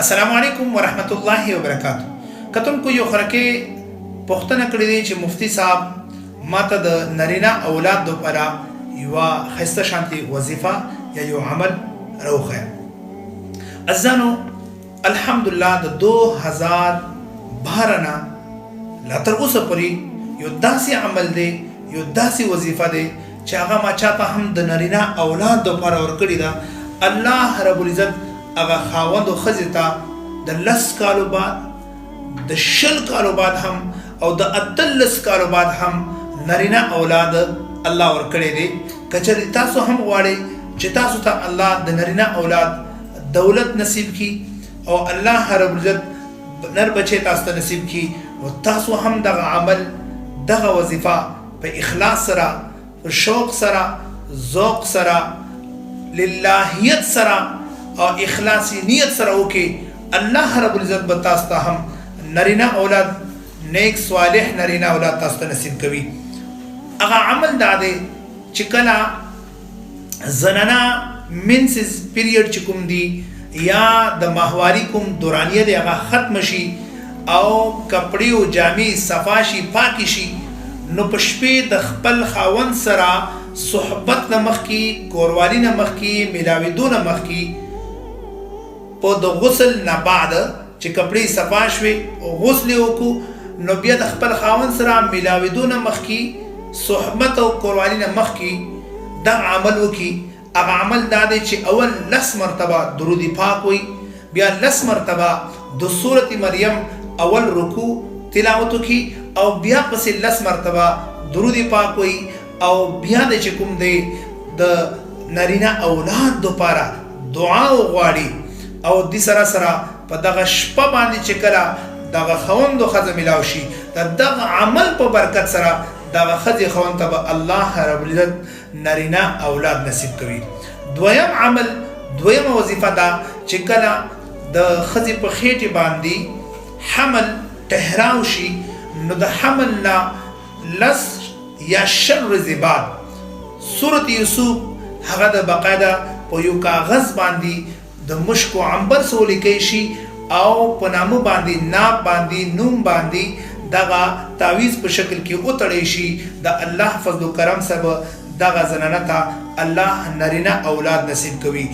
السلام علیکم ورحمت الله وبرکاتہ. کتونکو یو خرکه پوښتنه کړې ده چې مفتی صاحب ماته د نارینه اولاد لپاره یو خسته شانتي وظیفه یا یو عمل راوخه. ازانو الحمدلله د 2012 نه لا تر اوسه پورې یو داسې عمل دی، یو داسې وظیفه دی چې هغه ما چاته هم د نارینه اولاد لپاره ورکړې ده. الله رب العزت هغه خاوند او ښځې ته د 10 کالو بعد، د 20 کالو بعد هم او د 18 کالو بعد هم نارینه اولاد الله ورکړي دي. کچری تاسو هم غواړئ چې تاسو ته الله د نارینه اولاد دولت نصیب کی او الله رب العزت نر بچي تاسو ته نصیب کی، او تاسو هم دغه عمل دغه وظیفه په اخلاص سره، په شوق سره، ذوق سره، للهیت سره او اخلاصی نیت سره وکي، الله رب العزت به تاسو ته هم نارینه اولاد، نیک صالح نارینه اولاد تاسو ته نصیب کوي. هغه عمل دا دی چې کله زنانه منسز پیریډ چې کوم دی یا د ماهواري کوم دورانیه دی هغه ختم شي او کپړې او جامې صفا شي، پاکې شي، نو په شپې د خپل خاوند سره صحبت نه مخکې، کوروالي نه مخکې، میلاوېدو نه مخکې، په د غسل نه بعد چې کپړې صفا شوې او غسل وکړو، نو بیا د خپل خاوند سره میلاوېدو نه مخکې، صحبت او کوروالي نه مخکې دا عمل وکړي. هغه عمل دا دی چې اول 10 مرتبه درود پاک وي، بیا 10 مرتبه د سورة مریم اول رکوع تلاوت وکړي، او بیا پسې 10 مرتبه درود پاک وي، او بیا د چې کوم دی د نارینه اولاد لپاره دعا وغواړي، او د سره سره په دغه شپه باندې چې کله دغه خوند او ښځه ملاو شي، دغه عمل په برکت سره دغه ښځې خوند ته به الله رب العزت نارینه اولاد نصیب کوي. دویم عمل، دویمه وظیفه دا چې کله د ښځې په خېټې باندې حمل ټهراو شي، نو د حمل نه 10 یا 20 ورځې بعد سورة یوسف هغه د باقاعده په یو کاغذ باندې د مشک او عنبر سره ولیکل شي، او په نامه باندې، ناب باندې، نوم باندې دغه تعویز په شکل کې وتړی شي. د الله فضل و کرم سره دغه زنانه ته الله نارینه اولاد نصیب کوي.